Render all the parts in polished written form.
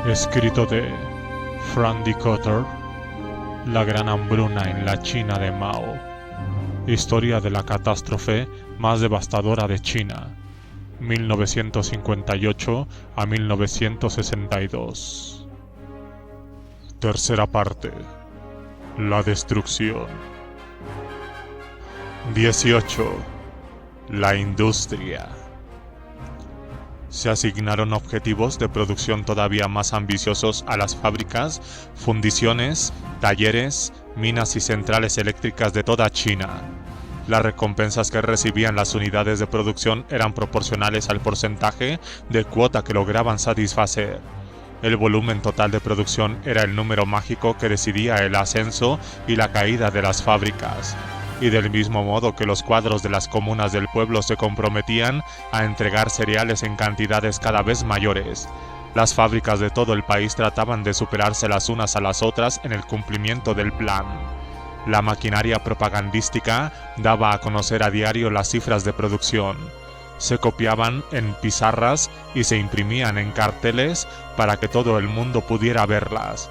Escrito de Frank D. Cotter, La gran hambruna en la China de Mao. Historia de la catástrofe más devastadora de China, 1958 a 1962. Tercera parte. La destrucción. 18. La industria. Se asignaron objetivos de producción todavía más ambiciosos a las fábricas, fundiciones, talleres, minas y centrales eléctricas de toda China. Las recompensas que recibían las unidades de producción eran proporcionales al porcentaje de cuota que lograban satisfacer. El volumen total de producción era el número mágico que decidía el ascenso y la caída de las fábricas. Y del mismo modo que los cuadros de las comunas del pueblo se comprometían a entregar cereales en cantidades cada vez mayores, las fábricas de todo el país trataban de superarse las unas a las otras en el cumplimiento del plan. La maquinaria propagandística daba a conocer a diario las cifras de producción. Se copiaban en pizarras y se imprimían en carteles para que todo el mundo pudiera verlas.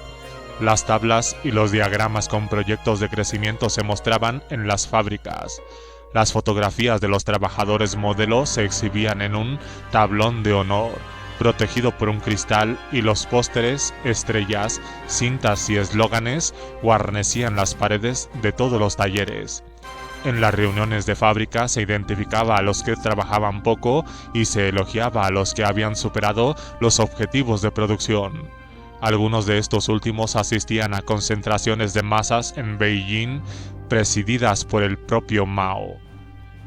Las tablas y los diagramas con proyectos de crecimiento se mostraban en las fábricas. Las fotografías de los trabajadores modelo se exhibían en un tablón de honor, protegido por un cristal, y los pósteres, estrellas, cintas y eslóganes guarnecían las paredes de todos los talleres. En las reuniones de fábrica se identificaba a los que trabajaban poco y se elogiaba a los que habían superado los objetivos de producción. Algunos de estos últimos asistían a concentraciones de masas en Beijing presididas por el propio Mao.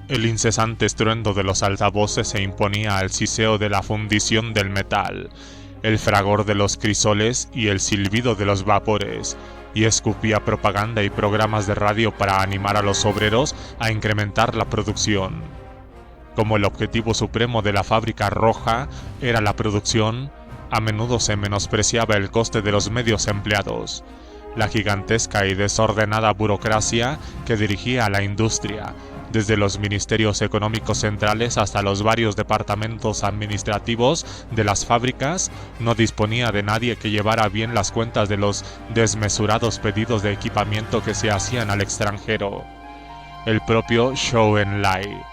El incesante estruendo de los altavoces se imponía al siseo de la fundición del metal, el fragor de los crisoles y el silbido de los vapores, y escupía propaganda y programas de radio para animar a los obreros a incrementar la producción. Como el objetivo supremo de la fábrica roja era la producción, a menudo se menospreciaba el coste de los medios empleados. La gigantesca y desordenada burocracia que dirigía a la industria, desde los ministerios económicos centrales hasta los varios departamentos administrativos de las fábricas, no disponía de nadie que llevara bien las cuentas de los desmesurados pedidos de equipamiento que se hacían al extranjero. El propio Zhou Enlai,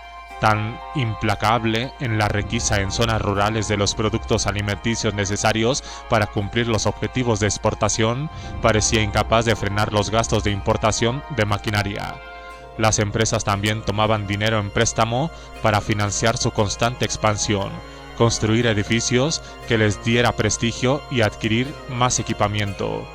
tan implacable en la requisa en zonas rurales de los productos alimenticios necesarios para cumplir los objetivos de exportación, parecía incapaz de frenar los gastos de importación de maquinaria. Las empresas también tomaban dinero en préstamo para financiar su constante expansión, construir edificios que les diera prestigio y adquirir más equipamiento.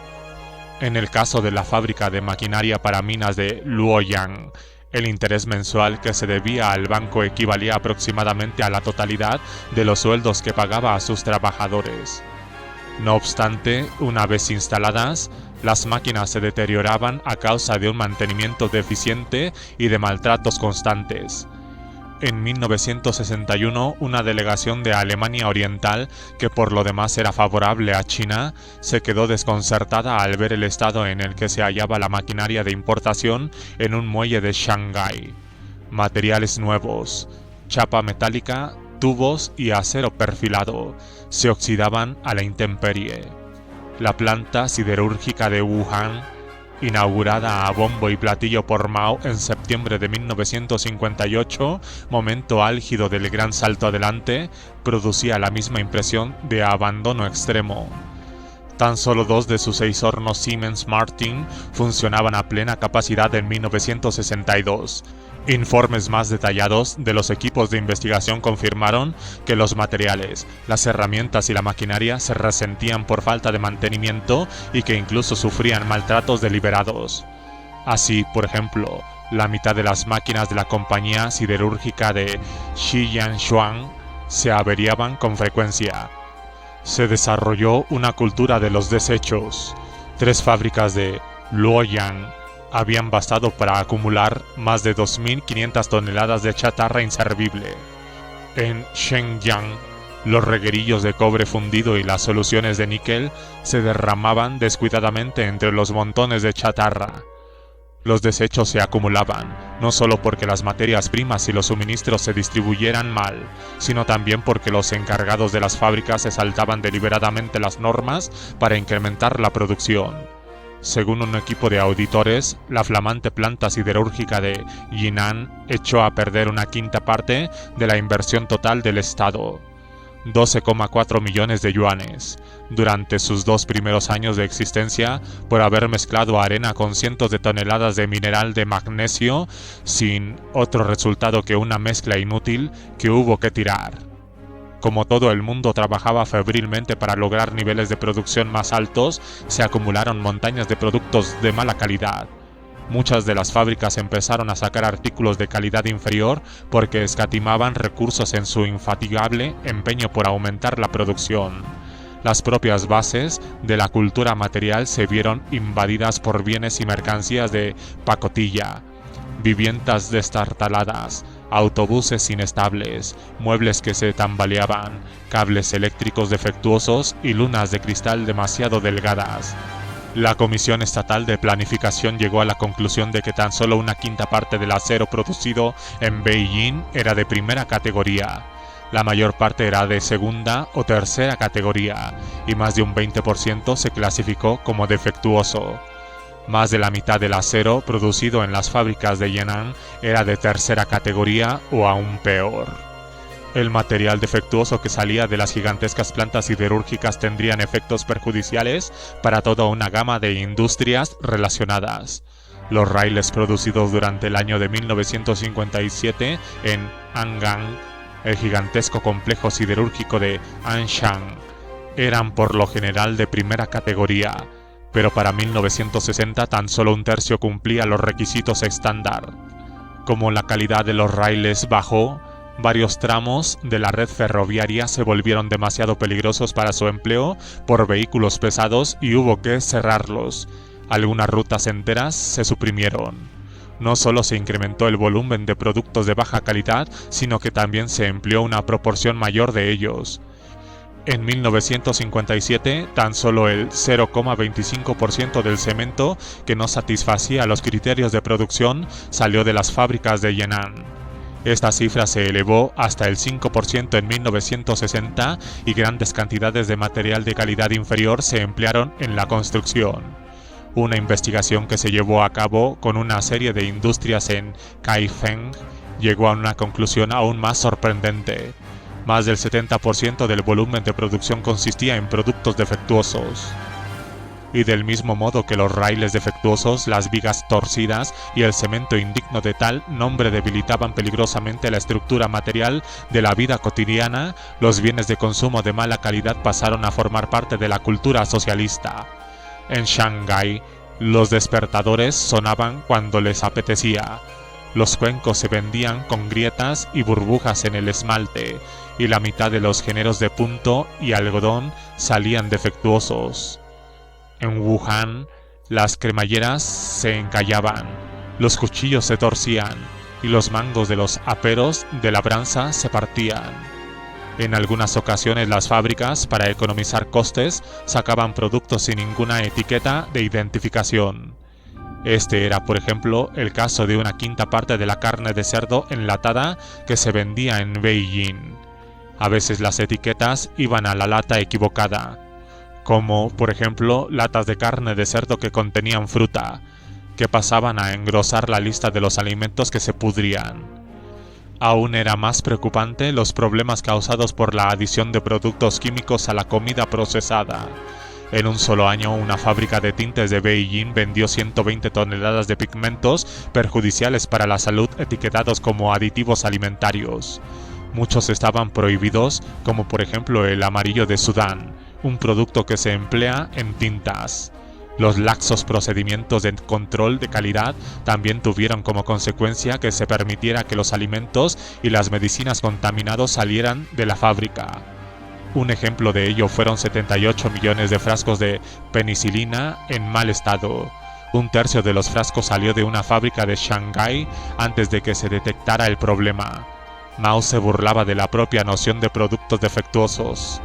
En el caso de la fábrica de maquinaria para minas de Luoyang, el interés mensual que se debía al banco equivalía aproximadamente a la totalidad de los sueldos que pagaba a sus trabajadores. No obstante, una vez instaladas, las máquinas se deterioraban a causa de un mantenimiento deficiente y de maltratos constantes. En 1961, una delegación de Alemania Oriental, que por lo demás era favorable a China, se quedó desconcertada al ver el estado en el que se hallaba la maquinaria de importación en un muelle de Shanghái. Materiales nuevos, chapa metálica, tubos y acero perfilado se oxidaban a la intemperie. La planta siderúrgica de Wuhan, inaugurada a bombo y platillo por Mao en septiembre de 1958, momento álgido del gran salto adelante, producía la misma impresión de abandono extremo. Tan solo 2 de sus 6 hornos Siemens Martin funcionaban a plena capacidad en 1962. Informes más detallados de los equipos de investigación confirmaron que los materiales, las herramientas y la maquinaria se resentían por falta de mantenimiento y que incluso sufrían maltratos deliberados. Así, por ejemplo, la mitad de las máquinas de la compañía siderúrgica de Shijiazhuang se averiaban con frecuencia. Se desarrolló una cultura de los desechos. 3 fábricas de Luoyang habían bastado para acumular más de 2.500 toneladas de chatarra inservible. En Shenyang, los reguerillos de cobre fundido y las soluciones de níquel se derramaban descuidadamente entre los montones de chatarra. Los desechos se acumulaban, no solo porque las materias primas y los suministros se distribuyeran mal, sino también porque los encargados de las fábricas se saltaban deliberadamente las normas para incrementar la producción. Según un equipo de auditores, la flamante planta siderúrgica de Jinan echó a perder una quinta parte de la inversión total del Estado, 12,4 millones de yuanes, durante sus 2 primeros años de existencia, por haber mezclado arena con cientos de toneladas de mineral de magnesio, sin otro resultado que una mezcla inútil que hubo que tirar. Como todo el mundo trabajaba febrilmente para lograr niveles de producción más altos, se acumularon montañas de productos de mala calidad. Muchas de las fábricas empezaron a sacar artículos de calidad inferior porque escatimaban recursos en su infatigable empeño por aumentar la producción. Las propias bases de la cultura material se vieron invadidas por bienes y mercancías de pacotilla, viviendas destartaladas, autobuses inestables, muebles que se tambaleaban, cables eléctricos defectuosos y lunas de cristal demasiado delgadas. La Comisión Estatal de Planificación llegó a la conclusión de que tan solo una quinta parte del acero producido en Beijing era de primera categoría. La mayor parte era de segunda o tercera categoría, y más de un 20% se clasificó como defectuoso. Más de la mitad del acero producido en las fábricas de Yan'an era de tercera categoría o aún peor. El material defectuoso que salía de las gigantescas plantas siderúrgicas tendrían efectos perjudiciales para toda una gama de industrias relacionadas. Los raíles producidos durante el año de 1957 en Angang, el gigantesco complejo siderúrgico de Anshan, eran por lo general de primera categoría, pero para 1960 tan solo un tercio cumplía los requisitos estándar. Como la calidad de los raíles bajó, varios tramos de la red ferroviaria se volvieron demasiado peligrosos para su empleo por vehículos pesados y hubo que cerrarlos. Algunas rutas enteras se suprimieron. No solo se incrementó el volumen de productos de baja calidad, sino que también se empleó una proporción mayor de ellos. En 1957, tan solo el 0,25% del cemento que no satisfacía los criterios de producción salió de las fábricas de Yan'an. Esta cifra se elevó hasta el 5% en 1960 y grandes cantidades de material de calidad inferior se emplearon en la construcción. Una investigación que se llevó a cabo con una serie de industrias en Kaifeng llegó a una conclusión aún más sorprendente. Más del 70% del volumen de producción consistía en productos defectuosos. Y del mismo modo que los raíles defectuosos, las vigas torcidas y el cemento indigno de tal nombre debilitaban peligrosamente la estructura material de la vida cotidiana, los bienes de consumo de mala calidad pasaron a formar parte de la cultura socialista. En Shanghái, los despertadores sonaban cuando les apetecía. Los cuencos se vendían con grietas y burbujas en el esmalte, y la mitad de los géneros de punto y algodón salían defectuosos. En Wuhan, las cremalleras se encallaban, los cuchillos se torcían y los mangos de los aperos de labranza se partían. En algunas ocasiones las fábricas, para economizar costes, sacaban productos sin ninguna etiqueta de identificación. Este era, por ejemplo, el caso de una quinta parte de la carne de cerdo enlatada que se vendía en Beijing. A veces las etiquetas iban a la lata equivocada, como, por ejemplo, latas de carne de cerdo que contenían fruta, que pasaban a engrosar la lista de los alimentos que se pudrían. Aún era más preocupante los problemas causados por la adición de productos químicos a la comida procesada. En un solo año, una fábrica de tintes de Beijing vendió 120 toneladas de pigmentos perjudiciales para la salud etiquetados como aditivos alimentarios. Muchos estaban prohibidos, como por ejemplo el amarillo de Sudán, un producto que se emplea en tintas. Los laxos procedimientos de control de calidad también tuvieron como consecuencia que se permitiera que los alimentos y las medicinas contaminados salieran de la fábrica. Un ejemplo de ello fueron 78 millones de frascos de penicilina en mal estado. Un tercio de los frascos salió de una fábrica de Shanghái antes de que se detectara el problema. Mao se burlaba de la propia noción de productos defectuosos.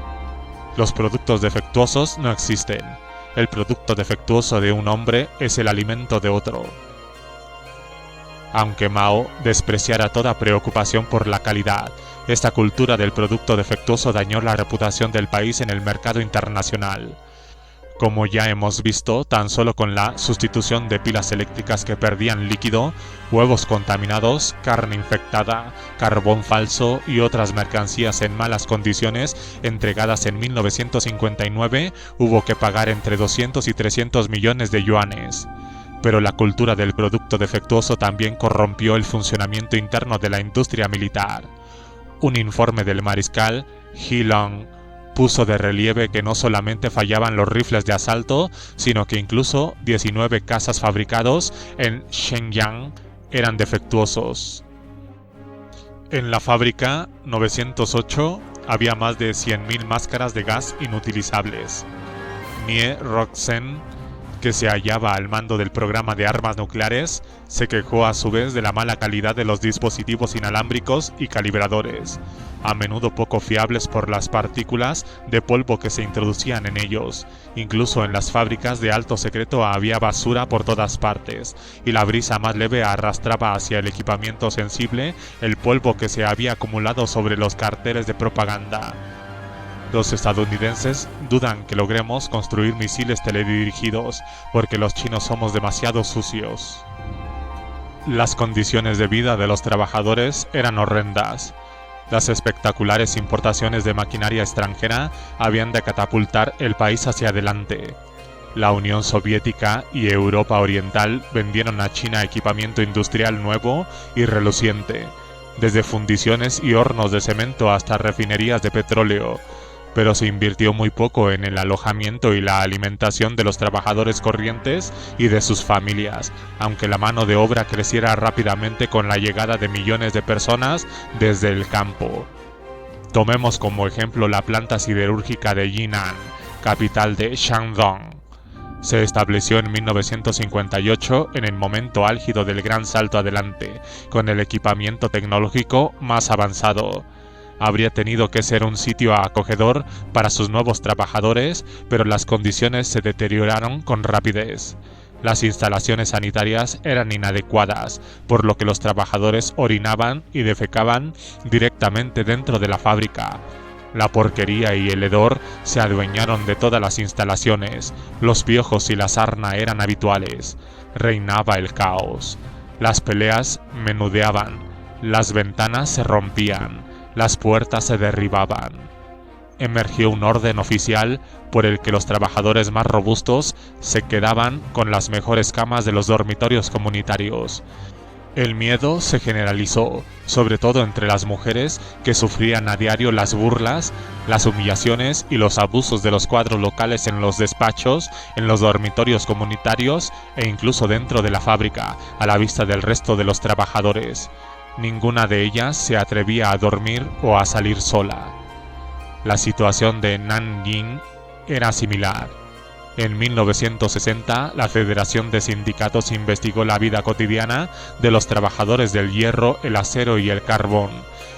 Los productos defectuosos no existen. El producto defectuoso de un hombre es el alimento de otro. Aunque Mao despreciara toda preocupación por la calidad, esta cultura del producto defectuoso dañó la reputación del país en el mercado internacional. Como ya hemos visto, tan solo con la sustitución de pilas eléctricas que perdían líquido, huevos contaminados, carne infectada, carbón falso y otras mercancías en malas condiciones entregadas en 1959, hubo que pagar entre 200 y 300 millones de yuanes. Pero la cultura del producto defectuoso también corrompió el funcionamiento interno de la industria militar. Un informe del mariscal He Long puso de relieve que no solamente fallaban los rifles de asalto, sino que incluso 19 cazas fabricados en Shenyang eran defectuosos. En la fábrica 908 había más de 100.000 máscaras de gas inutilizables. Nie Roxen, que se hallaba al mando del programa de armas nucleares, se quejó a su vez de la mala calidad de los dispositivos inalámbricos y calibradores, a menudo poco fiables por las partículas de polvo que se introducían en ellos. Incluso en las fábricas de alto secreto había basura por todas partes, y la brisa más leve arrastraba hacia el equipamiento sensible el polvo que se había acumulado sobre los carteles de propaganda. Los estadounidenses dudan que logremos construir misiles teledirigidos porque los chinos somos demasiado sucios. Las condiciones de vida de los trabajadores eran horrendas. Las espectaculares importaciones de maquinaria extranjera habían de catapultar el país hacia adelante. La Unión Soviética y Europa Oriental vendieron a China equipamiento industrial nuevo y reluciente, desde fundiciones y hornos de cemento hasta refinerías de petróleo, pero se invirtió muy poco en el alojamiento y la alimentación de los trabajadores corrientes y de sus familias, aunque la mano de obra creciera rápidamente con la llegada de millones de personas desde el campo. Tomemos como ejemplo la planta siderúrgica de Jinan, capital de Shandong. Se estableció en 1958 en el momento álgido del gran salto adelante, con el equipamiento tecnológico más avanzado. Habría tenido que ser un sitio acogedor para sus nuevos trabajadores, pero las condiciones se deterioraron con rapidez. Las instalaciones sanitarias eran inadecuadas, por lo que los trabajadores orinaban y defecaban directamente dentro de la fábrica. La porquería y el hedor se adueñaron de todas las instalaciones, los piojos y la sarna eran habituales, reinaba el caos. Las peleas menudeaban, las ventanas se rompían, las puertas se derribaban. Emergió un orden oficial por el que los trabajadores más robustos se quedaban con las mejores camas de los dormitorios comunitarios. El miedo se generalizó, sobre todo entre las mujeres que sufrían a diario las burlas, las humillaciones y los abusos de los cuadros locales en los despachos, en los dormitorios comunitarios e incluso dentro de la fábrica, a la vista del resto de los trabajadores. Ninguna de ellas se atrevía a dormir o a salir sola. La situación de Nanjing era similar. En 1960, la Federación de Sindicatos investigó la vida cotidiana de los trabajadores del hierro, el acero y el carbón,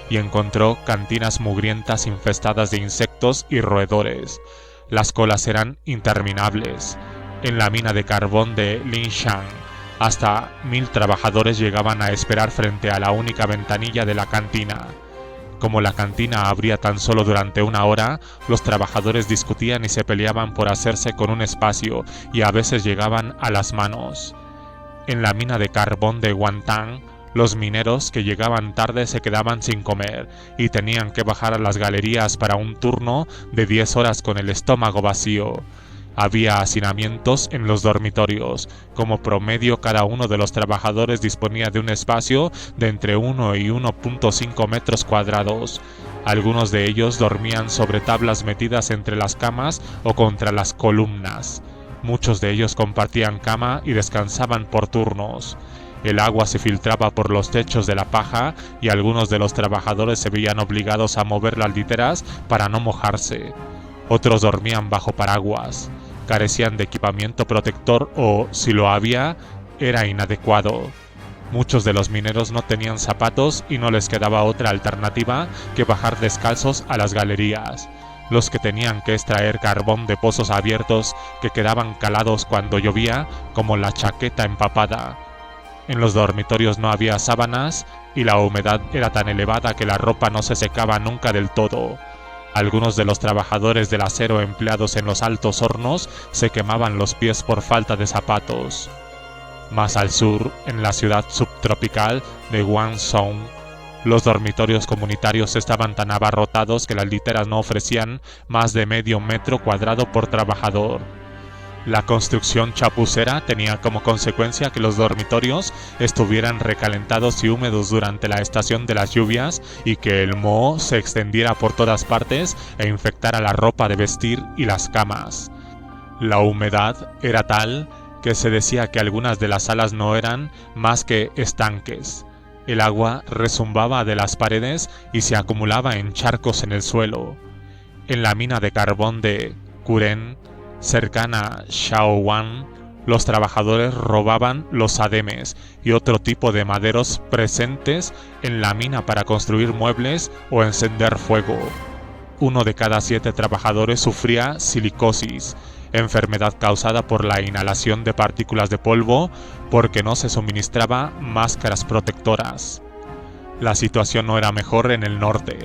y encontró cantinas mugrientas infestadas de insectos y roedores. Las colas eran interminables. En la mina de carbón de Linshan, hasta 1000 trabajadores llegaban a esperar frente a la única ventanilla de la cantina. Como la cantina abría tan solo durante una hora, los trabajadores discutían y se peleaban por hacerse con un espacio y a veces llegaban a las manos. En la mina de carbón de Guantán, los mineros que llegaban tarde se quedaban sin comer y tenían que bajar a las galerías para un turno de 10 horas con el estómago vacío. Había hacinamientos en los dormitorios. Como promedio, cada uno de los trabajadores disponía de un espacio de entre 1 y 1.5 metros cuadrados. Algunos de ellos dormían sobre tablas metidas entre las camas o contra las columnas. Muchos de ellos compartían cama y descansaban por turnos. El agua se filtraba por los techos de la paja y algunos de los trabajadores se veían obligados a mover las literas para no mojarse. Otros dormían bajo paraguas. Carecían de equipamiento protector o, si lo había, era inadecuado. Muchos de los mineros no tenían zapatos y no les quedaba otra alternativa que bajar descalzos a las galerías. Los que tenían que extraer carbón de pozos abiertos que quedaban calados cuando llovía, como la chaqueta empapada. En los dormitorios no había sábanas y la humedad era tan elevada que la ropa no se secaba nunca del todo. Algunos de los trabajadores del acero empleados en los altos hornos se quemaban los pies por falta de zapatos. Más al sur, en la ciudad subtropical de Guangzhou, los dormitorios comunitarios estaban tan abarrotados que las literas no ofrecían más de medio metro cuadrado por trabajador. La construcción chapucera tenía como consecuencia que los dormitorios estuvieran recalentados y húmedos durante la estación de las lluvias y que el moho se extendiera por todas partes e infectara la ropa de vestir y las camas. La humedad era tal que se decía que algunas de las salas no eran más que estanques. El agua rezumbaba de las paredes y se acumulaba en charcos en el suelo. En la mina de carbón de Kuren, cercana a Shaowan, los trabajadores robaban los ademes y otro tipo de maderos presentes en la mina para construir muebles o encender fuego. 1 de cada 7 trabajadores sufría silicosis, enfermedad causada por la inhalación de partículas de polvo porque no se suministraba máscaras protectoras. La situación no era mejor en el norte.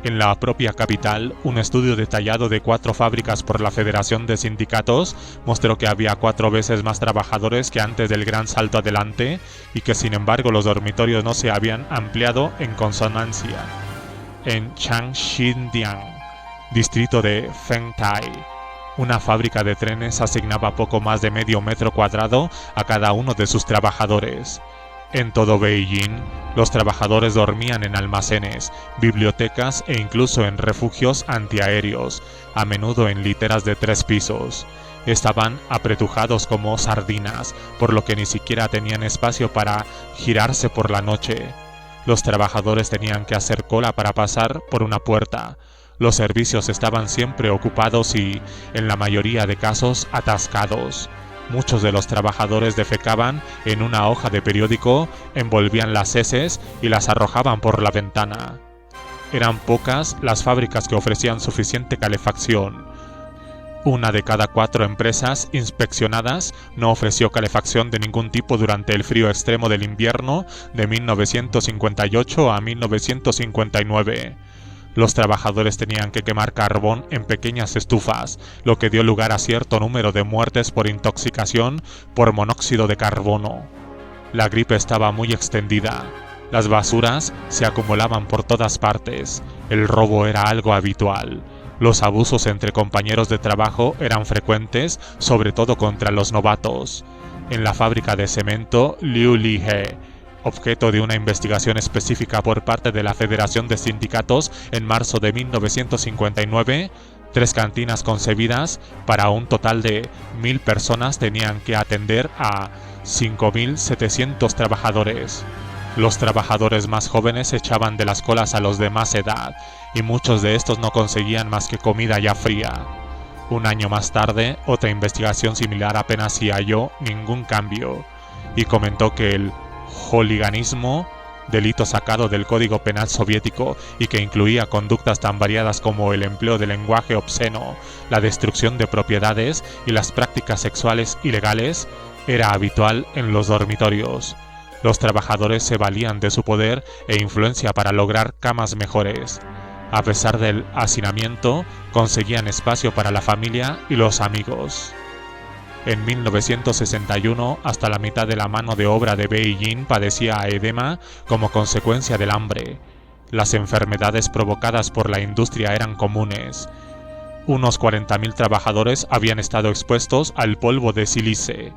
En la propia capital, un estudio detallado de 4 fábricas por la Federación de Sindicatos mostró que había 4 veces más trabajadores que antes del gran salto adelante y que sin embargo los dormitorios no se habían ampliado en consonancia. En Changxindian, distrito de Fengtai, una fábrica de trenes asignaba poco más de medio metro cuadrado a cada uno de sus trabajadores. En todo Beijing, los trabajadores dormían en almacenes, bibliotecas e incluso en refugios antiaéreos, a menudo en literas de 3 pisos. Estaban apretujados como sardinas, por lo que ni siquiera tenían espacio para girarse por la noche. Los trabajadores tenían que hacer cola para pasar por una puerta. Los servicios estaban siempre ocupados y, en la mayoría de casos, atascados. Muchos de los trabajadores defecaban en una hoja de periódico, envolvían las heces y las arrojaban por la ventana. Eran pocas las fábricas que ofrecían suficiente calefacción. 1 de cada 4 empresas inspeccionadas no ofreció calefacción de ningún tipo durante el frío extremo del invierno de 1958 a 1959. Los trabajadores tenían que quemar carbón en pequeñas estufas, lo que dio lugar a cierto número de muertes por intoxicación por monóxido de carbono. La gripe estaba muy extendida. Las basuras se acumulaban por todas partes. El robo era algo habitual. Los abusos entre compañeros de trabajo eran frecuentes, sobre todo contra los novatos. En la fábrica de cemento Liu Lihe, objeto de una investigación específica por parte de la Federación de Sindicatos en marzo de 1959, 3 cantinas concebidas para un total de 1.000 personas tenían que atender a 5.700 trabajadores. Los trabajadores más jóvenes echaban de las colas a los de más edad, y muchos de estos no conseguían más que comida ya fría. Un año más tarde, otra investigación similar apenas si halló ningún cambio, y comentó que el hooliganismo, delito sacado del Código Penal soviético y que incluía conductas tan variadas como el empleo de lenguaje obsceno, la destrucción de propiedades y las prácticas sexuales ilegales, era habitual en los dormitorios. Los trabajadores se valían de su poder e influencia para lograr camas mejores. A pesar del hacinamiento, conseguían espacio para la familia y los amigos. En 1961, hasta la mitad de la mano de obra de Beijing padecía edema como consecuencia del hambre. Las enfermedades provocadas por la industria eran comunes. Unos 40.000 trabajadores habían estado expuestos al polvo de sílice.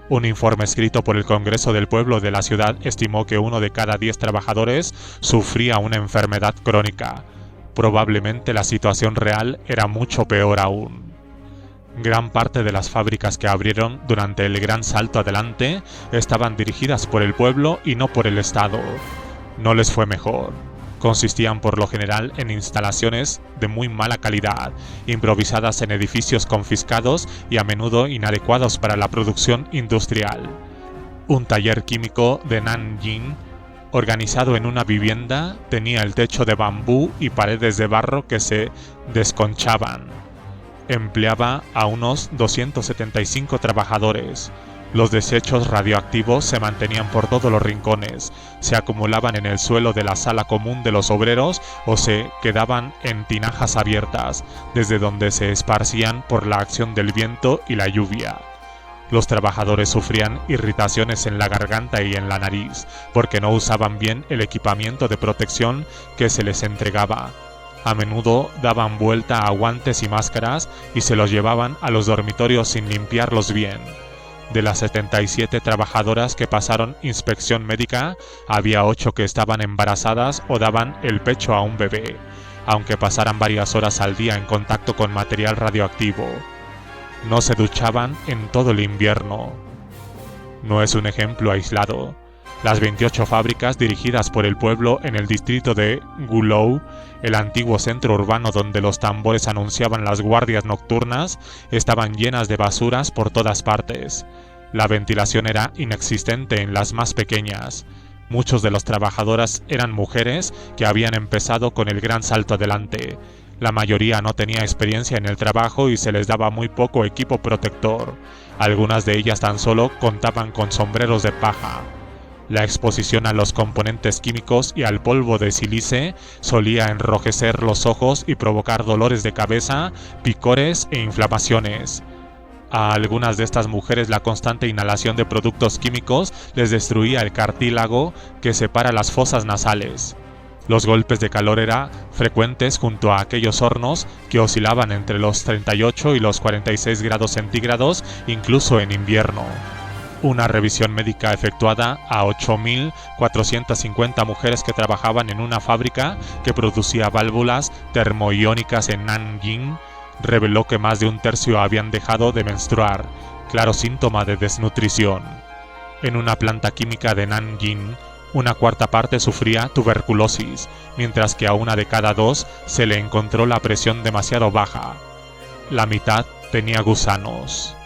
Un informe escrito por el Congreso del Pueblo de la ciudad estimó que 1 de cada 10 trabajadores sufría una enfermedad crónica. Probablemente la situación real era mucho peor aún. Gran parte de las fábricas que abrieron durante el gran salto adelante estaban dirigidas por el pueblo y no por el Estado. No les fue mejor. Consistían por lo general en instalaciones de muy mala calidad, improvisadas en edificios confiscados y a menudo inadecuados para la producción industrial. Un taller químico de Nanjing, organizado en una vivienda, tenía el techo de bambú y paredes de barro que se desconchaban. Empleaba a unos 275 trabajadores. Los desechos radioactivos se mantenían por todos los rincones, se acumulaban en el suelo de la sala común de los obreros o se quedaban en tinajas abiertas, desde donde se esparcían por la acción del viento y la lluvia. Los trabajadores sufrían irritaciones en la garganta y en la nariz, porque no usaban bien el equipamiento de protección que se les entregaba. A menudo daban vuelta a guantes y máscaras y se los llevaban a los dormitorios sin limpiarlos bien. De las 77 trabajadoras que pasaron inspección médica, había 8 que estaban embarazadas o daban el pecho a un bebé, aunque pasaran varias horas al día en contacto con material radioactivo. No se duchaban en todo el invierno. No es un ejemplo aislado. Las 28 fábricas dirigidas por el pueblo en el distrito de Gulou, el antiguo centro urbano donde los tambores anunciaban las guardias nocturnas, estaban llenas de basuras por todas partes. La ventilación era inexistente en las más pequeñas. Muchos de los trabajadoras eran mujeres que habían empezado con el gran salto adelante. La mayoría no tenía experiencia en el trabajo y se les daba muy poco equipo protector. Algunas de ellas tan solo contaban con sombreros de paja. La exposición a los componentes químicos y al polvo de sílice solía enrojecer los ojos y provocar dolores de cabeza, picores e inflamaciones. A algunas de estas mujeres la constante inhalación de productos químicos les destruía el cartílago que separa las fosas nasales. Los golpes de calor eran frecuentes junto a aquellos hornos que oscilaban entre los 38 y los 46 grados centígrados, incluso en invierno. Una revisión médica efectuada a 8.450 mujeres que trabajaban en una fábrica que producía válvulas termoiónicas en Nanjing reveló que más de un tercio habían dejado de menstruar, claro síntoma de desnutrición. En una planta química de Nanjing, una cuarta parte sufría tuberculosis, mientras que a una de cada 2 se le encontró la presión demasiado baja. La mitad tenía gusanos.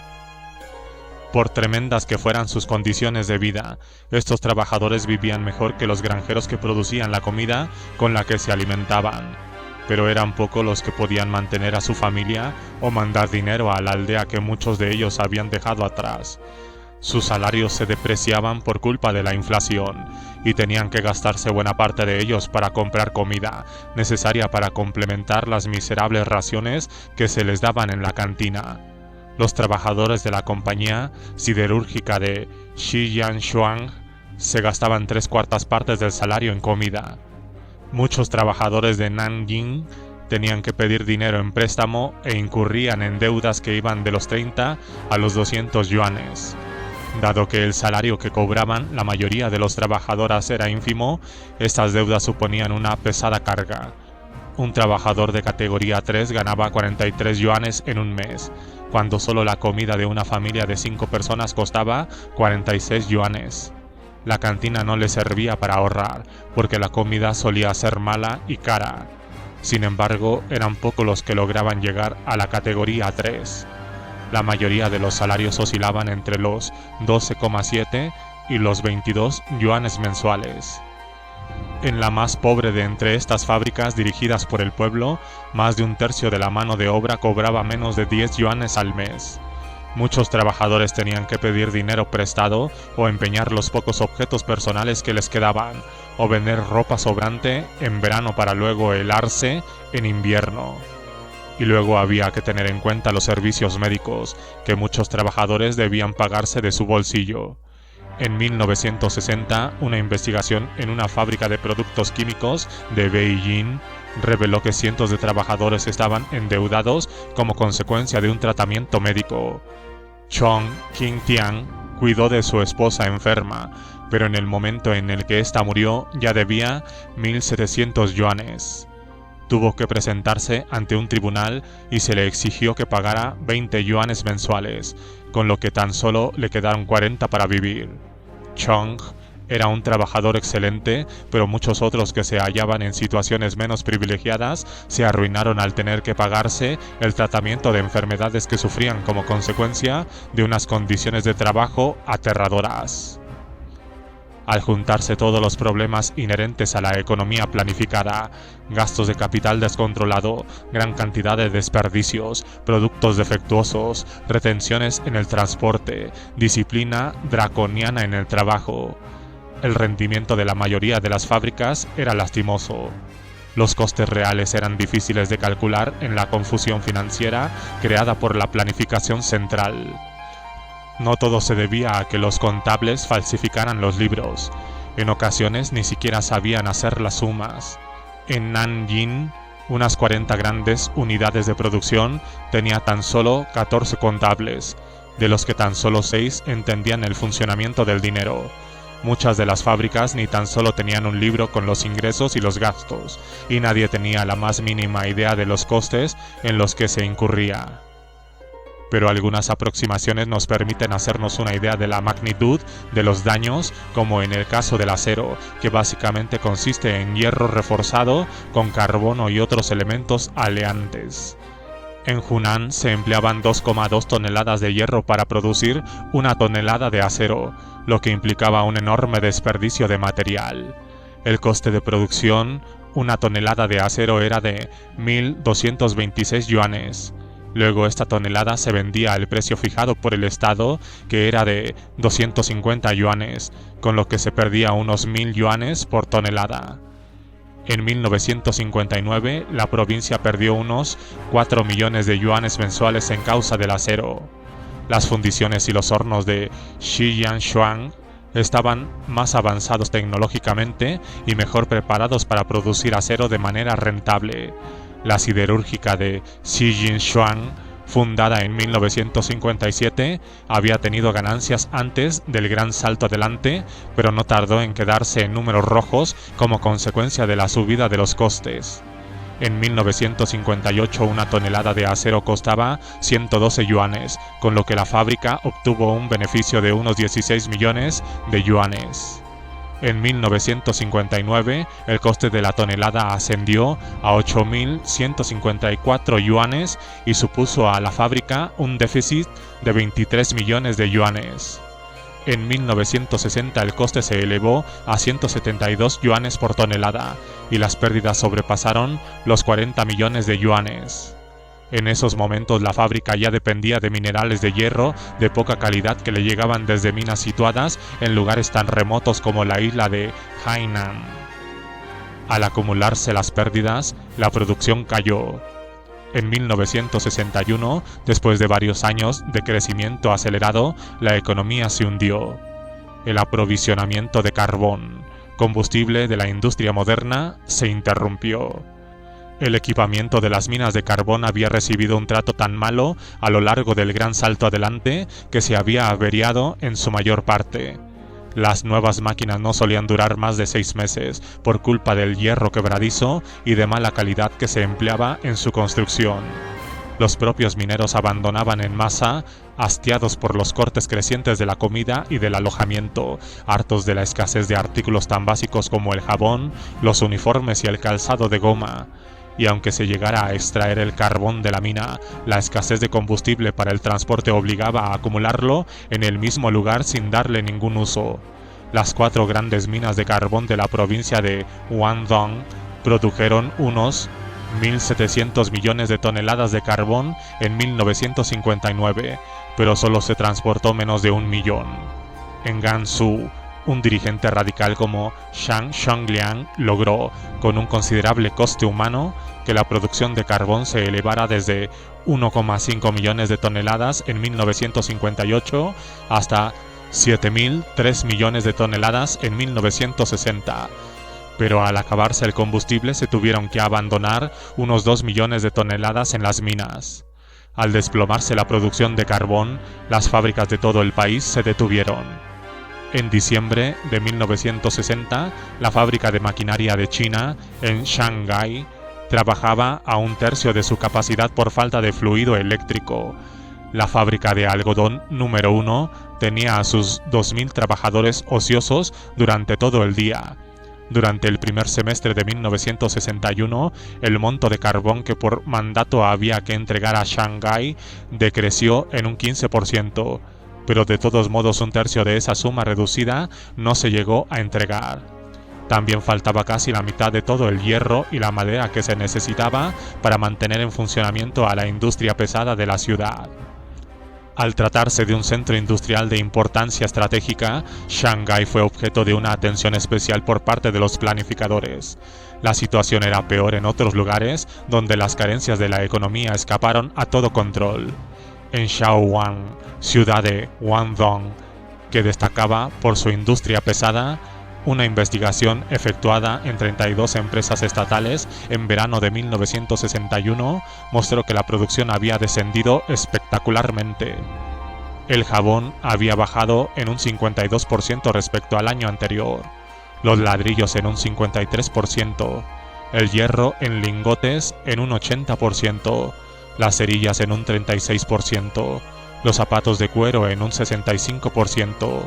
Por tremendas que fueran sus condiciones de vida, estos trabajadores vivían mejor que los granjeros que producían la comida con la que se alimentaban, pero eran pocos los que podían mantener a su familia o mandar dinero a la aldea que muchos de ellos habían dejado atrás. Sus salarios se depreciaban por culpa de la inflación y tenían que gastarse buena parte de ellos para comprar comida necesaria para complementar las miserables raciones que se les daban en la cantina. Los trabajadores de la compañía siderúrgica de Shijiazhuang se gastaban 3/4 partes del salario en comida. Muchos trabajadores de Nanjing tenían que pedir dinero en préstamo e incurrían en deudas que iban de los 30 a los 200 yuanes. Dado que el salario que cobraban la mayoría de los trabajadores era ínfimo, estas deudas suponían una pesada carga. Un trabajador de categoría 3 ganaba 43 yuanes en un mes, cuando solo la comida de una familia de 5 personas costaba 46 yuanes. La cantina no le servía para ahorrar, porque la comida solía ser mala y cara. Sin embargo, eran pocos los que lograban llegar a la categoría 3. La mayoría de los salarios oscilaban entre los 12,7 y los 22 yuanes mensuales. En la más pobre de entre estas fábricas dirigidas por el pueblo, más de un tercio de la mano de obra cobraba menos de 10 yuanes al mes. Muchos trabajadores tenían que pedir dinero prestado o empeñar los pocos objetos personales que les quedaban, o vender ropa sobrante en verano para luego helarse en invierno. Y luego había que tener en cuenta los servicios médicos, que muchos trabajadores debían pagarse de su bolsillo. En 1960, una investigación en una fábrica de productos químicos de Beijing reveló que cientos de trabajadores estaban endeudados como consecuencia de un tratamiento médico. Chong Qingtian cuidó de su esposa enferma, pero en el momento en el que ésta murió ya debía 1.700 yuanes. Tuvo que presentarse ante un tribunal y se le exigió que pagara 20 yuanes mensuales, con lo que tan solo le quedaron 40 para vivir. Chong era un trabajador excelente, pero muchos otros que se hallaban en situaciones menos privilegiadas se arruinaron al tener que pagarse el tratamiento de enfermedades que sufrían como consecuencia de unas condiciones de trabajo aterradoras. Al juntarse todos los problemas inherentes a la economía planificada, gastos de capital descontrolado, gran cantidad de desperdicios, productos defectuosos, retenciones en el transporte, disciplina draconiana en el trabajo, el rendimiento de la mayoría de las fábricas era lastimoso. Los costes reales eran difíciles de calcular en la confusión financiera creada por la planificación central. No todo se debía a que los contables falsificaran los libros. En ocasiones ni siquiera sabían hacer las sumas. En Nanjing, unas 40 grandes unidades de producción tenía tan solo 14 contables, de los que tan solo 6 entendían el funcionamiento del dinero. Muchas de las fábricas ni tan solo tenían un libro con los ingresos y los gastos, y nadie tenía la más mínima idea de los costes en los que se incurría. Pero algunas aproximaciones nos permiten hacernos una idea de la magnitud de los daños, como en el caso del acero, que básicamente consiste en hierro reforzado con carbono y otros elementos aleantes. En Hunan se empleaban 2,2 toneladas de hierro para producir 1 tonelada de acero, lo que implicaba un enorme desperdicio de material. El coste de producción, 1 tonelada de acero era de 1.226 yuanes. Luego esta tonelada se vendía al precio fijado por el Estado, que era de 250 yuanes, con lo que se perdía unos 1.000 yuanes por tonelada. En 1959, la provincia perdió unos 4 millones de yuanes mensuales en causa del acero. Las fundiciones y los hornos de Shijiazhuang estaban más avanzados tecnológicamente y mejor preparados para producir acero de manera rentable. La siderúrgica de Shijiazhuang, fundada en 1957, había tenido ganancias antes del gran salto adelante, pero no tardó en quedarse en números rojos como consecuencia de la subida de los costes. En 1958 1 tonelada de acero costaba 112 yuanes, con lo que la fábrica obtuvo un beneficio de unos 16 millones de yuanes. En 1959, el coste de la tonelada ascendió a 8.154 yuanes y supuso a la fábrica un déficit de 23 millones de yuanes. En 1960 el coste se elevó a 172 yuanes por tonelada y las pérdidas sobrepasaron los 40 millones de yuanes. En esos momentos la fábrica ya dependía de minerales de hierro de poca calidad que le llegaban desde minas situadas en lugares tan remotos como la isla de Hainan. Al acumularse las pérdidas, la producción cayó. En 1961, después de varios años de crecimiento acelerado, la economía se hundió. El aprovisionamiento de carbón, combustible de la industria moderna, se interrumpió. El equipamiento de las minas de carbón había recibido un trato tan malo a lo largo del gran salto adelante que se había averiado en su mayor parte. Las nuevas máquinas no solían durar más de 6 meses por culpa del hierro quebradizo y de mala calidad que se empleaba en su construcción. Los propios mineros abandonaban en masa, hastiados por los cortes crecientes de la comida y del alojamiento, hartos de la escasez de artículos tan básicos como el jabón, los uniformes y el calzado de goma. Y aunque se llegara a extraer el carbón de la mina, la escasez de combustible para el transporte obligaba a acumularlo en el mismo lugar sin darle ningún uso. Las 4 grandes minas de carbón de la provincia de Guangdong produjeron unos 1.700 millones de toneladas de carbón en 1959, pero solo se transportó menos de 1 millón. En Gansu, un dirigente radical como Zhang Zhongliang logró, con un considerable coste humano, que la producción de carbón se elevara desde 1,5 millones de toneladas en 1958 hasta 7.003 millones de toneladas en 1960. Pero al acabarse el combustible se tuvieron que abandonar unos 2 millones de toneladas en las minas. Al desplomarse la producción de carbón, las fábricas de todo el país se detuvieron. En diciembre de 1960, la fábrica de maquinaria de China, en Shanghái, trabajaba a 1/3 de su capacidad por falta de fluido eléctrico. La fábrica de algodón número 1 tenía a sus 2.000 trabajadores ociosos durante todo el día. Durante el primer semestre de 1961, el monto de carbón que por mandato había que entregar a Shanghái decreció en un 15%. pero de todos modos un tercio de esa suma reducida no se llegó a entregar. También faltaba casi la mitad de todo el hierro y la madera que se necesitaba para mantener en funcionamiento a la industria pesada de la ciudad. Al tratarse de un centro industrial de importancia estratégica, Shanghái fue objeto de una atención especial por parte de los planificadores. La situación era peor en otros lugares donde las carencias de la economía escaparon a todo control. En Shaohuan, ciudad de Guangdong, que destacaba por su industria pesada, una investigación efectuada en 32 empresas estatales en verano de 1961 mostró que la producción había descendido espectacularmente. El jabón había bajado en un 52% respecto al año anterior, los ladrillos en un 53%, el hierro en lingotes en un 80%, las cerillas en un 36%, los zapatos de cuero en un 65%.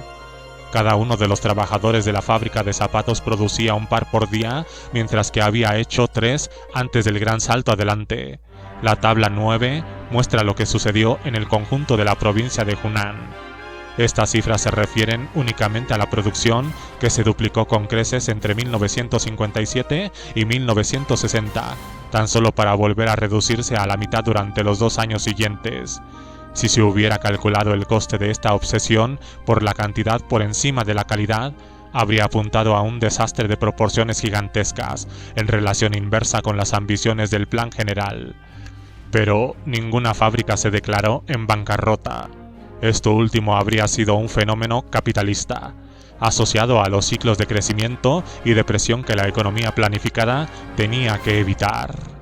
Cada uno de los trabajadores de la fábrica de zapatos producía un par por día, mientras que había hecho 3 antes del gran salto adelante. La tabla 9 muestra lo que sucedió en el conjunto de la provincia de Hunan. Estas cifras se refieren únicamente a la producción, que se duplicó con creces entre 1957 y 1960, tan solo para volver a reducirse a la mitad durante los 2 años siguientes. Si se hubiera calculado el coste de esta obsesión por la cantidad por encima de la calidad, habría apuntado a un desastre de proporciones gigantescas, en relación inversa con las ambiciones del plan general. Pero ninguna fábrica se declaró en bancarrota. Esto último habría sido un fenómeno capitalista, asociado a los ciclos de crecimiento y depresión que la economía planificada tenía que evitar.